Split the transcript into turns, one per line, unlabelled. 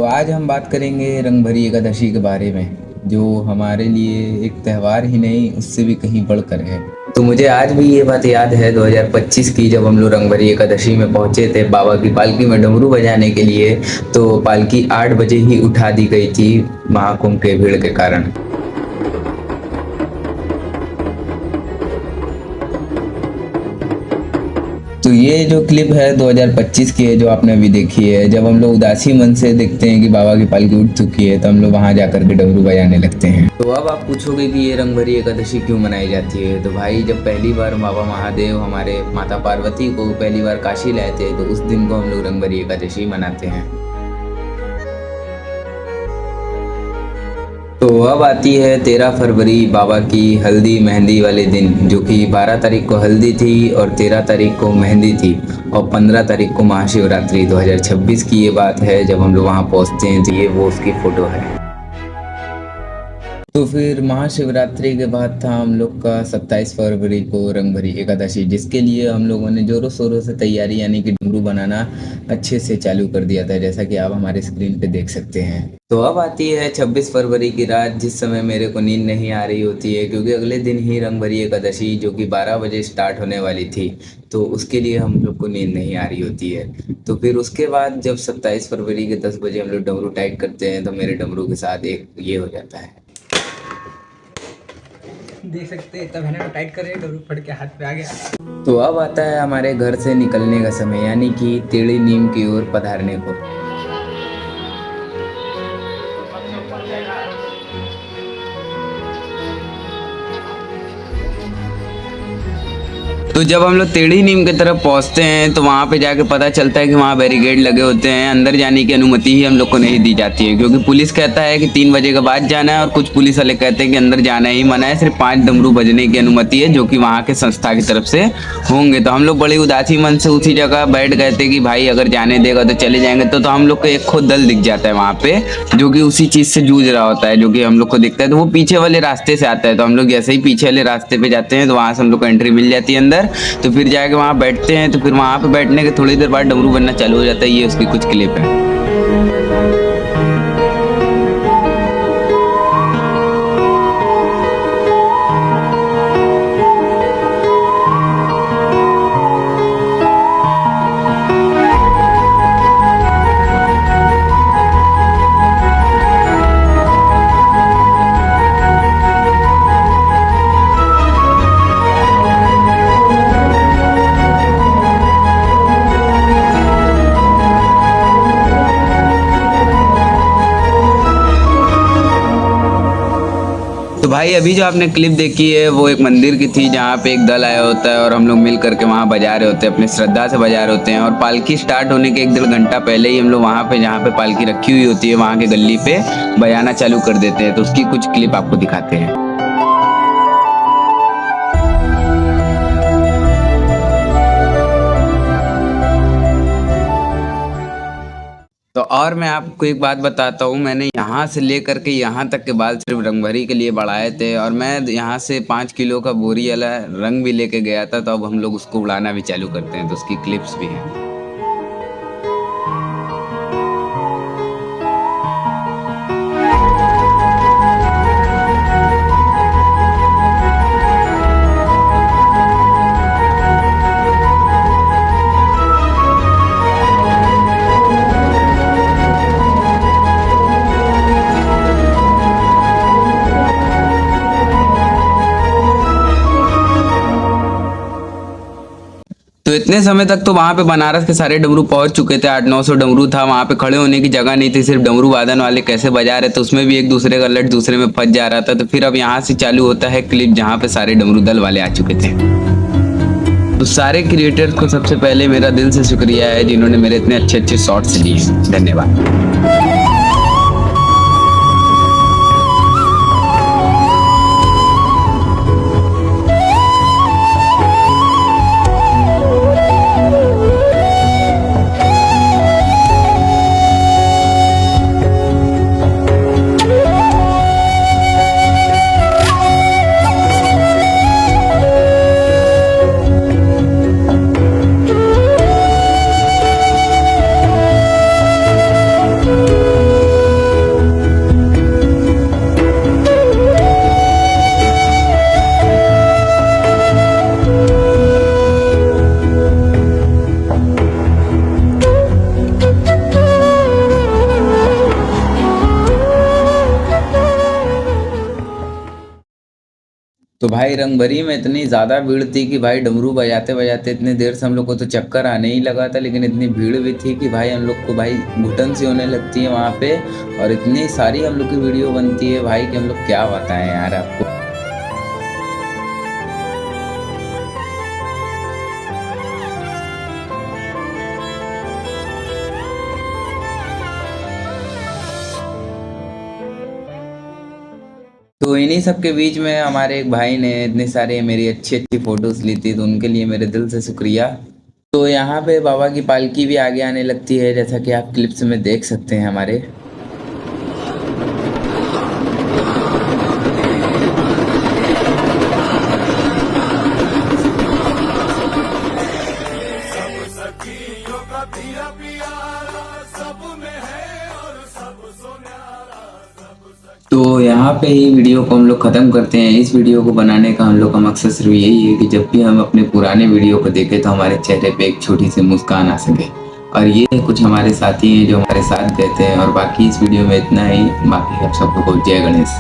आज हम बात करेंगे रंगभरी एकादशी के बारे में, जो हमारे लिए एक त्यौहार ही नहीं उससे भी कहीं बढ़कर है। तो मुझे आज भी ये बात याद है 2025 की, जब हम लोग रंगभरी एकादशी में पहुंचे थे बाबा की पालकी में डमरू बजाने के लिए। तो पालकी 8 बजे ही उठा दी गई थी महाकुंभ के भीड़ के कारण। तो ये जो क्लिप है 2025 की है, जो आपने अभी देखी है, जब हम लोग उदासी मन से देखते हैं कि बाबा की पालकी उठ चुकी है तो हम लोग वहां जाकर के डमरू बजाने लगते हैं। तो अब आप पूछोगे कि ये रंगभरी एकादशी क्यों मनाई जाती है। तो भाई, जब पहली बार बाबा महादेव हमारे माता पार्वती को पहली बार काशी लाए थे, तो उस दिन को हम लोग रंगभरी एकादशी मनाते हैं। तो अब आती है 13 फरवरी, बाबा की हल्दी मेहंदी वाले दिन, जो कि 12 तारीख को हल्दी थी और 13 तारीख को मेहंदी थी और 15 तारीख को महाशिवरात्रि 2026 की ये बात है। जब हम लोग वहाँ पहुँचते हैं तो ये वो उसकी फ़ोटो है। तो फिर महाशिवरात्रि के बाद था हम लोग का 27 फरवरी को रंगभरी एकादशी, जिसके लिए हम लोगों ने जोरों शोरों से तैयारी यानी कि डमरू बनाना अच्छे से चालू कर दिया था, जैसा कि आप हमारे स्क्रीन पे देख सकते हैं। तो अब आती है 26 फरवरी की रात, जिस समय मेरे को नींद नहीं आ रही होती है, क्योंकि अगले दिन ही रंगभरी एकादशी जो कि 12 बजे स्टार्ट होने वाली थी, तो उसके लिए हम लोग को नींद नहीं आ रही होती है। तो फिर उसके बाद जब 27 फरवरी के 10 बजे हम लोग डमरू टाइट करते हैं, तो मेरे डमरू के साथ एक ये हो जाता है,
देख सकते हैं। तब है ना टाइट कर रहे हैं, डमरू फट के हाथ पे आ गया।
तो अब आता है हमारे घर से निकलने का समय, यानी कि टेढ़ी नीम की ओर पधारने को। तो जब हम लोग टेढ़ी नीम की तरफ पहुंचते हैं, तो वहां पे जाके पता चलता है कि वहां बैरिकेड लगे होते हैं, अंदर जाने की अनुमति ही हम लोग को नहीं दी जाती है, क्योंकि पुलिस कहता है कि 3 बजे के बाद जाना है और कुछ पुलिस वाले कहते हैं कि अंदर जाना ही मना है, सिर्फ 5 डमरू बजने की अनुमति है, जो कि वहाँ के संस्था की तरफ से होंगे। तो हम लोग बड़ी उदासी मन से उसी जगह बैठ गए थे कि भाई अगर जाने देगा तो चले जाएंगे। तो हम लोग को एक खुद दल दिख जाता है वहाँ पे, जो कि उसी चीज़ से जूझ रहा होता है, जो कि हम लोग को दिखता है। तो वो पीछे वाले रास्ते से आता है, तो हम लोग जैसे ही पीछे वाले रास्ते पे जाते हैं तो वहाँ से हम लोग को एंट्री मिल जाती है अंदर। तो फिर जाके वहाँ बैठते हैं, तो फिर वहाँ पे बैठने के थोड़ी देर बाद डमरू बनना चालू हो जाता है। ये उसकी कुछ क्लिप है। तो भाई, अभी जो आपने क्लिप देखी है वो एक मंदिर की थी, जहाँ पे एक दल आया होता है और हम लोग मिल करके वहाँ बजा रहे होते हैं, अपनी श्रद्धा से बजा रहे होते हैं। और पालकी स्टार्ट होने के 1 डेढ़ घंटा पहले ही हम लोग वहाँ पे, जहाँ पे पालकी रखी हुई होती है, वहाँ के गली पे बजाना चालू कर देते हैं। तो उसकी कुछ क्लिप आपको दिखाते हैं। तो और मैं आपको एक बात बताता हूँ, मैंने यहाँ से लेकर के यहाँ तक के बाल सिर्फ रंगभरी के लिए बढ़ाए थे, और मैं यहाँ से 5 किलो का बोरी वाला रंग भी लेके गया था। तो अब हम लोग उसको उड़ाना भी चालू करते हैं, तो उसकी क्लिप्स भी हैं। तो इतने समय तक तो वहाँ पे बनारस के सारे डमरू पहुंच चुके थे, 800-900 डमरू था वहाँ पे, खड़े होने की जगह नहीं थी, सिर्फ डमरू वादन वाले कैसे बजा रहे थे, उसमें भी एक दूसरे का लट दूसरे में फंस जा रहा था। तो फिर अब यहाँ से चालू होता है क्लिप, जहाँ पे सारे डमरू दल वाले आ चुके थे। तो सारे क्रिएटर्स को सबसे पहले मेरा दिल से शुक्रिया है, जिन्होंने मेरे इतने अच्छे अच्छे शॉट्स लिए। धन्यवाद। तो भाई रंगभरी में इतनी ज़्यादा भीड़ थी कि भाई डमरू बजाते बजाते इतने देर से हम लोग को तो चक्कर आने ही लगा था, लेकिन इतनी भीड़ भी थी कि भाई हम लोग को भाई घुटन सी होने लगती है वहाँ पे। और इतनी सारी हम लोग की वीडियो बनती है भाई कि हम लोग क्या बताएं यार आपको। तो इन्हीं सब के बीच में हमारे एक भाई ने इतने सारे मेरी अच्छी अच्छी फ़ोटोज़ ली थी, तो उनके लिए मेरे दिल से शुक्रिया। तो यहाँ पे बाबा की पालकी भी आगे आने लगती है, जैसा कि आप क्लिप्स में देख सकते हैं हमारे। तो यहाँ पे ही वीडियो को हम लोग ख़त्म करते हैं। इस वीडियो को बनाने का हम लोग का मकसद सिर्फ यही है कि जब भी हम अपने पुराने वीडियो को देखें तो हमारे चेहरे पे एक छोटी सी मुस्कान आ सके। और ये कुछ हमारे साथी हैं जो हमारे साथ गए थे। और बाकी इस वीडियो में इतना ही। बाकी आप सबको जय गणेश।